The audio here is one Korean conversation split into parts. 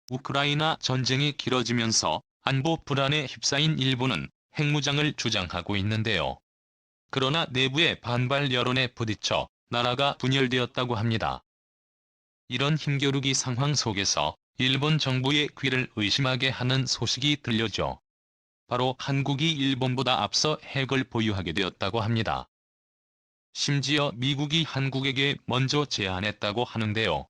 우크라이나 전쟁이 길어지면서 안보 불안에 휩싸인 일본은 핵무장을 주장하고 있는데요. 그러나 내부의 반발 여론에 부딪혀 나라가 분열되었다고 합니다. 이런 힘겨루기 상황 속에서 일본 정부의 귀를 의심하게 하는 소식이 들려죠. 바로 한국이 일본보다 앞서 핵을 보유하게 되었다고 합니다. 심지어 미국이 한국에게 먼저 제안했다고 하는데요.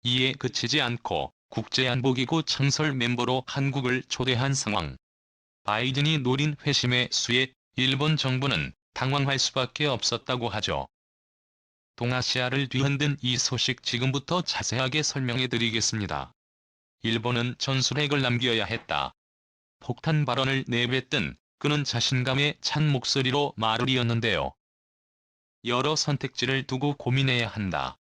이에 그치지 않고 국제안보기구 창설 멤버로 한국을 초대한 상황. 바이든이 노린 회심의 수에 일본 정부는 당황할 수밖에 없었다고 하죠. 동아시아를 뒤흔든 이 소식 지금부터 자세하게 설명해드리겠습니다. 일본은 전술핵을 남겨야 했다. 폭탄 발언을 내뱉던 그는 자신감에 찬 목소리로 말을 이었는데요. 여러 선택지를 두고 고민해야 한다.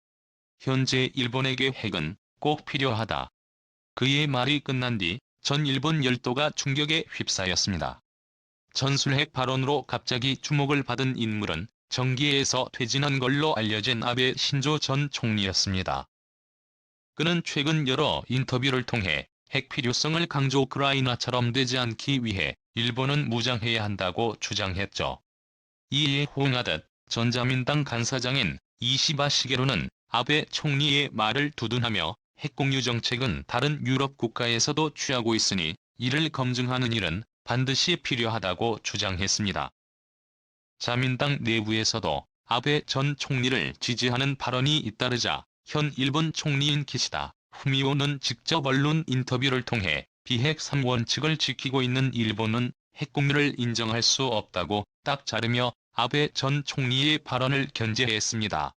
현재 일본에게 핵은 꼭 필요하다. 그의 말이 끝난 뒤 전 일본 열도가 충격에 휩싸였습니다. 전술핵 발언으로 갑자기 주목을 받은 인물은 정계에서 퇴진한 걸로 알려진 아베 신조 전 총리였습니다. 그는 최근 여러 인터뷰를 통해 핵 필요성을 강조 우크라이나처럼 되지 않기 위해 일본은 무장해야 한다고 주장했죠. 이에 호응하듯 전자민당 간사장인 이시바 시게루는 아베 총리의 말을 두둔하며 핵공유 정책은 다른 유럽 국가에서도 취하고 있으니 이를 검증하는 일은 반드시 필요하다고 주장했습니다. 자민당 내부에서도 아베 전 총리를 지지하는 발언이 잇따르자 현 일본 총리인 기시다 후미오는 직접 언론 인터뷰를 통해 비핵 3원칙을 지키고 있는 일본은 핵공유를 인정할 수 없다고 딱 자르며 아베 전 총리의 발언을 견제했습니다.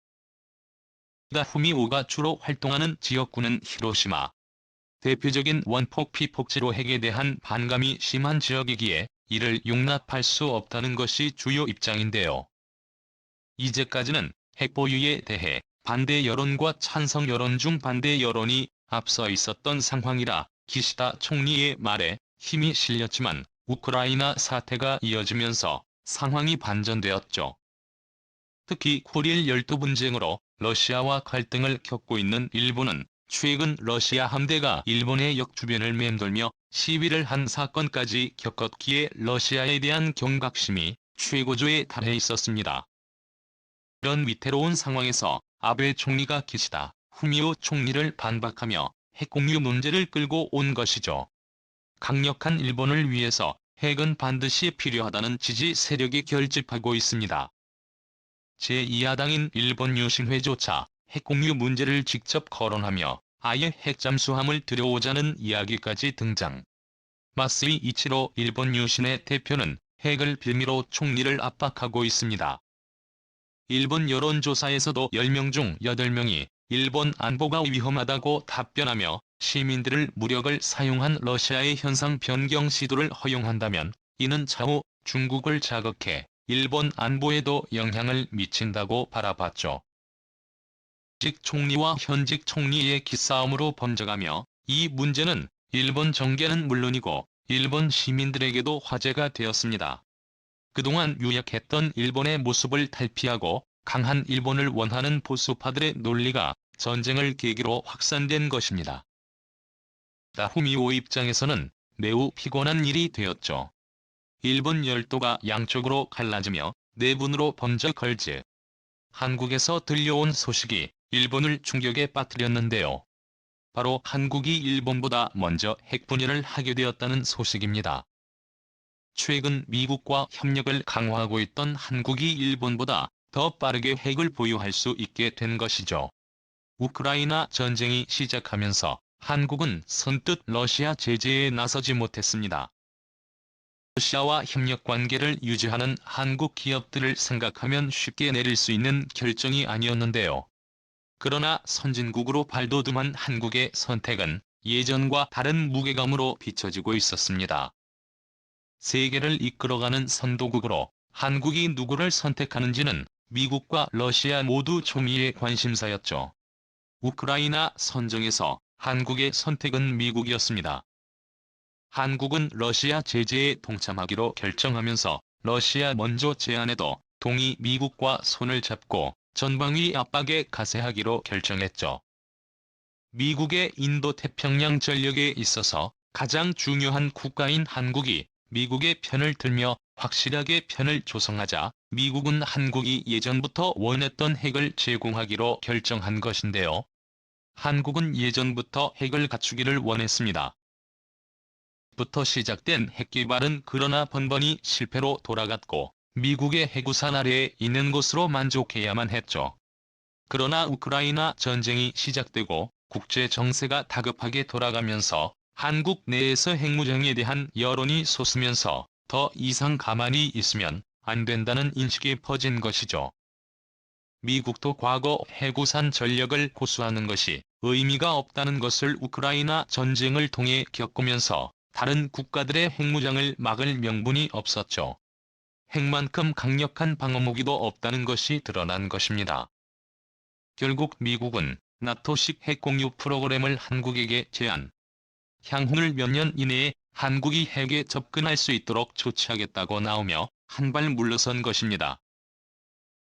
후미오가 주로 활동하는 지역구는 히로시마. 대표적인 원폭 피폭지로 핵에 대한 반감이 심한 지역이기에 이를 용납할 수 없다는 것이 주요 입장인데요. 이제까지는 핵 보유에 대해 반대 여론과 찬성 여론 중 반대 여론이 앞서 있었던 상황이라 기시다 총리의 말에 힘이 실렸지만 우크라이나 사태가 이어지면서 상황이 반전되었죠. 특히 쿠릴 열도 분쟁으로 러시아와 갈등을 겪고 있는 일본은 최근 러시아 함대가 일본의 역주변을 맴돌며 시위를 한 사건까지 겪었기에 러시아에 대한 경각심이 최고조에 달해 있었습니다. 이런 위태로운 상황에서 아베 총리가 기시다 후미오 총리를 반박하며 핵공유 문제를 끌고 온 것이죠. 강력한 일본을 위해서 핵은 반드시 필요하다는 지지 세력이 결집하고 있습니다. 제2야당인 일본 유신회조차 핵공유 문제를 직접 거론하며 아예 핵잠수함을 들여오자는 이야기까지 등장. 마쓰이 이치로 일본 유신회 대표는 핵을 빌미로 총리를 압박하고 있습니다. 일본 여론조사에서도 10명 중 8명이 일본 안보가 위험하다고 답변하며 시민들을 무력을 사용한 러시아의 현상 변경 시도를 허용한다면 이는 차후 중국을 자극해 일본 안보에도 영향을 미친다고 바라봤죠. 직 총리와 현직 총리의 기싸움으로 번져가며 이 문제는 일본 정계는 물론이고 일본 시민들에게도 화제가 되었습니다. 그동안 유약했던 일본의 모습을 탈피하고 강한 일본을 원하는 보수파들의 논리가 전쟁을 계기로 확산된 것입니다. 후미오 입장에서는 매우 피곤한 일이 되었죠. 일본 열도가 양쪽으로 갈라지며 내분으로 번져 걸즈. 한국에서 들려온 소식이 일본을 충격에 빠뜨렸는데요. 바로 한국이 일본보다 먼저 핵분열을 하게 되었다는 소식입니다. 최근 미국과 협력을 강화하고 있던 한국이 일본보다 더 빠르게 핵을 보유할 수 있게 된 것이죠. 우크라이나 전쟁이 시작하면서 한국은 선뜻 러시아 제재에 나서지 못했습니다. 러시아와 협력 관계를 유지하는 한국 기업들을 생각하면 쉽게 내릴 수 있는 결정이 아니었는데요. 그러나 선진국으로 발돋움한 한국의 선택은 예전과 다른 무게감으로 비춰지고 있었습니다. 세계를 이끌어가는 선도국으로 한국이 누구를 선택하는지는 미국과 러시아 모두 초미의 관심사였죠. 우크라이나 선정에서 한국의 선택은 미국이었습니다. 한국은 러시아 제재에 동참하기로 결정하면서 러시아 먼저 제안에도 동의 미국과 손을 잡고 전방위 압박에 가세하기로 결정했죠. 미국의 인도태평양 전력에 있어서 가장 중요한 국가인 한국이 미국의 편을 들며 확실하게 편을 조성하자 미국은 한국이 예전부터 원했던 핵을 제공하기로 결정한 것인데요. 한국은 예전부터 핵을 갖추기를 원했습니다. 부터 시작된 핵개발은 그러나 번번이 실패로 돌아갔고 미국의 핵우산 아래에 있는 것으로 만족해야만 했죠. 그러나 우크라이나 전쟁이 시작되고 국제 정세가 다급하게 돌아가면서 한국 내에서 핵무장에 대한 여론이 솟으면서 더 이상 가만히 있으면 안 된다는 인식이 퍼진 것이죠. 미국도 과거 핵우산 전력을 고수하는 것이 의미가 없다는 것을 우크라이나 전쟁을 통해 겪으면서 다른 국가들의 핵무장을 막을 명분이 없었죠. 핵만큼 강력한 방어무기도 없다는 것이 드러난 것입니다. 결국 미국은 나토식 핵공유 프로그램을 한국에게 제안. 향후를 몇 년 이내에 한국이 핵에 접근할 수 있도록 조치하겠다고 나오며 한 발 물러선 것입니다.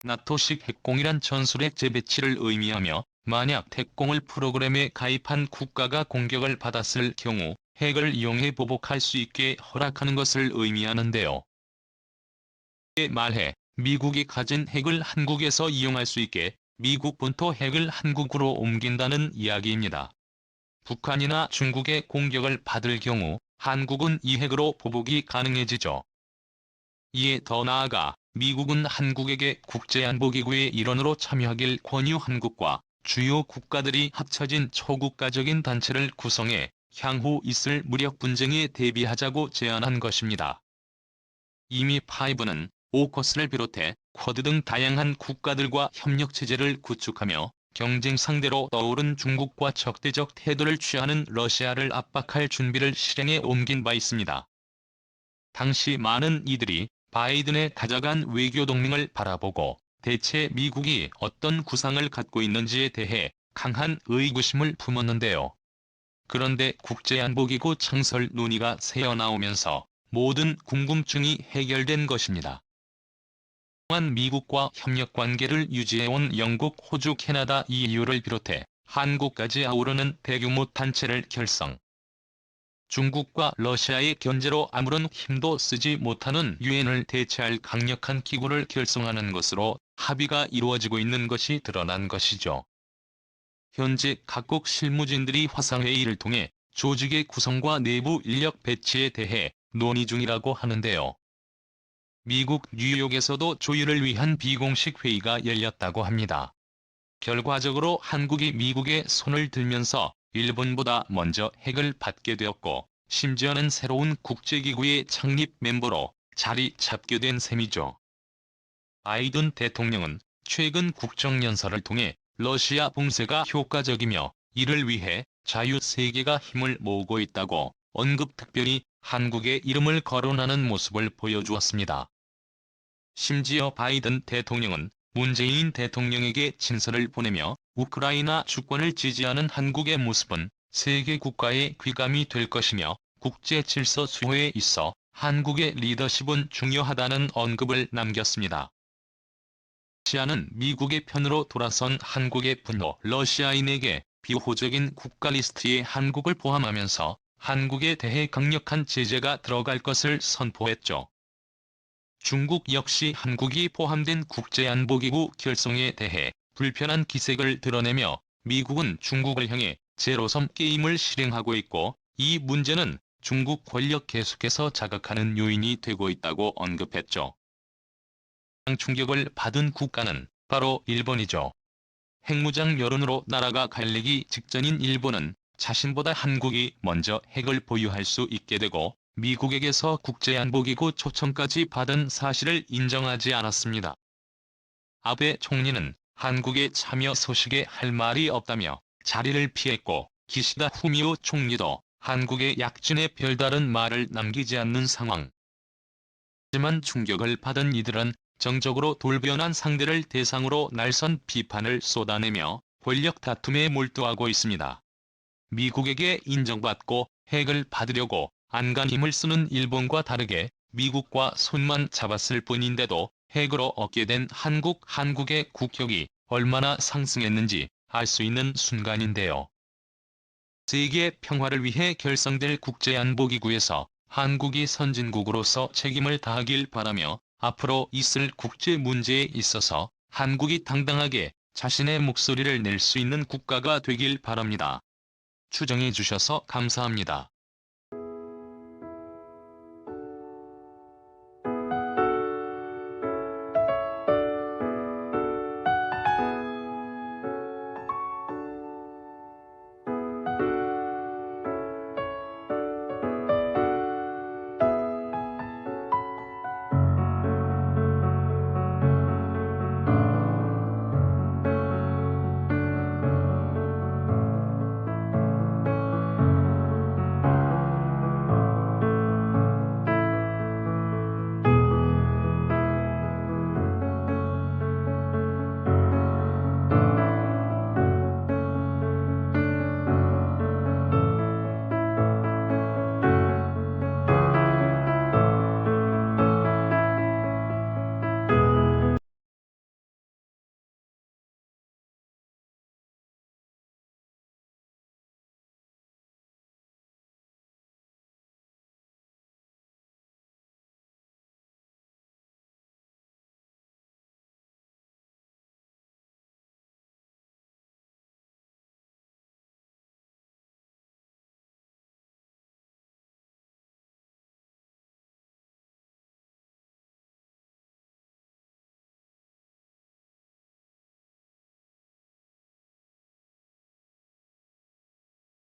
나토식 핵공이란 전술핵 재배치를 의미하며 만약 핵공을 프로그램에 가입한 국가가 공격을 받았을 경우 핵을 이용해 보복할 수 있게 허락하는 것을 의미하는데요. 이에 말해 미국이 가진 핵을 한국에서 이용할 수 있게 미국 본토 핵을 한국으로 옮긴다는 이야기입니다. 북한이나 중국의 공격을 받을 경우 한국은 이 핵으로 보복이 가능해지죠. 이에 더 나아가 미국은 한국에게 국제안보기구의 일원으로 참여하길 권유한 국가, 주요 국가들이 합쳐진 초국가적인 단체를 구성해 향후 있을 무력 분쟁에 대비하자고 제안한 것입니다. 이미 파이브는 오커스를 비롯해 쿼드 등 다양한 국가들과 협력체제를 구축하며 경쟁 상대로 떠오른 중국과 적대적 태도를 취하는 러시아를 압박할 준비를 실행에 옮긴 바 있습니다. 당시 많은 이들이 바이든의 가져간 외교동맹을 바라보고 대체 미국이 어떤 구상을 갖고 있는지에 대해 강한 의구심을 품었는데요. 그런데 국제안보기구 창설 논의가 새어나오면서 모든 궁금증이 해결된 것입니다. 또한 미국과 협력관계를 유지해온 영국, 호주, 캐나다, EU를 비롯해 한국까지 아우르는 대규모 단체를 결성. 중국과 러시아의 견제로 아무런 힘도 쓰지 못하는 유엔을 대체할 강력한 기구를 결성하는 것으로 합의가 이루어지고 있는 것이 드러난 것이죠. 현재 각국 실무진들이 화상회의를 통해 조직의 구성과 내부 인력 배치에 대해 논의 중이라고 하는데요. 미국 뉴욕에서도 조율을 위한 비공식 회의가 열렸다고 합니다. 결과적으로 한국이 미국의 손을 들면서 일본보다 먼저 핵을 받게 되었고 심지어는 새로운 국제기구의 창립 멤버로 자리 잡게 된 셈이죠. 바이든 대통령은 최근 국정연설을 통해 러시아 봉쇄가 효과적이며 이를 위해 자유세계가 힘을 모으고 있다고 언급, 특별히 한국의 이름을 거론하는 모습을 보여주었습니다. 심지어 바이든 대통령은 문재인 대통령에게 친서를 보내며 우크라이나 주권을 지지하는 한국의 모습은 세계 국가의 귀감이 될 것이며 국제 질서 수호에 있어 한국의 리더십은 중요하다는 언급을 남겼습니다. 러시아는 미국의 편으로 돌아선 한국의 분노, 러시아인에게 비호적인 국가 리스트에 한국을 포함하면서 한국에 대해 강력한 제재가 들어갈 것을 선포했죠. 중국 역시 한국이 포함된 국제안보기구 결성에 대해 불편한 기색을 드러내며 미국은 중국을 향해 제로섬 게임을 실행하고 있고 이 문제는 중국 권력 계속해서 자극하는 요인이 되고 있다고 언급했죠. 충격을 받은 국가는 바로 일본이죠. 핵무장 여론으로 나라가 갈리기 직전인 일본은 자신보다 한국이 먼저 핵을 보유할 수 있게 되고 미국에게서 국제안보기구 초청까지 받은 사실을 인정하지 않았습니다. 아베 총리는 한국의 참여 소식에 할 말이 없다며 자리를 피했고 기시다 후미오 총리도 한국의 약진에 별다른 말을 남기지 않는 상황. 하지만 충격을 받은 이들은 정적으로 돌변한 상대를 대상으로 날선 비판을 쏟아내며 권력 다툼에 몰두하고 있습니다. 미국에게 인정받고 핵을 받으려고 안간 힘을 쓰는 일본과 다르게 미국과 손만 잡았을 뿐인데도 핵으로 얻게 된 한국의 국격이 얼마나 상승했는지 알 수 있는 순간인데요. 세계 평화를 위해 결성될 국제안보기구에서 한국이 선진국으로서 책임을 다하길 바라며 앞으로 있을 국제 문제에 있어서 한국이 당당하게 자신의 목소리를 낼 수 있는 국가가 되길 바랍니다. 추정해 주셔서 감사합니다.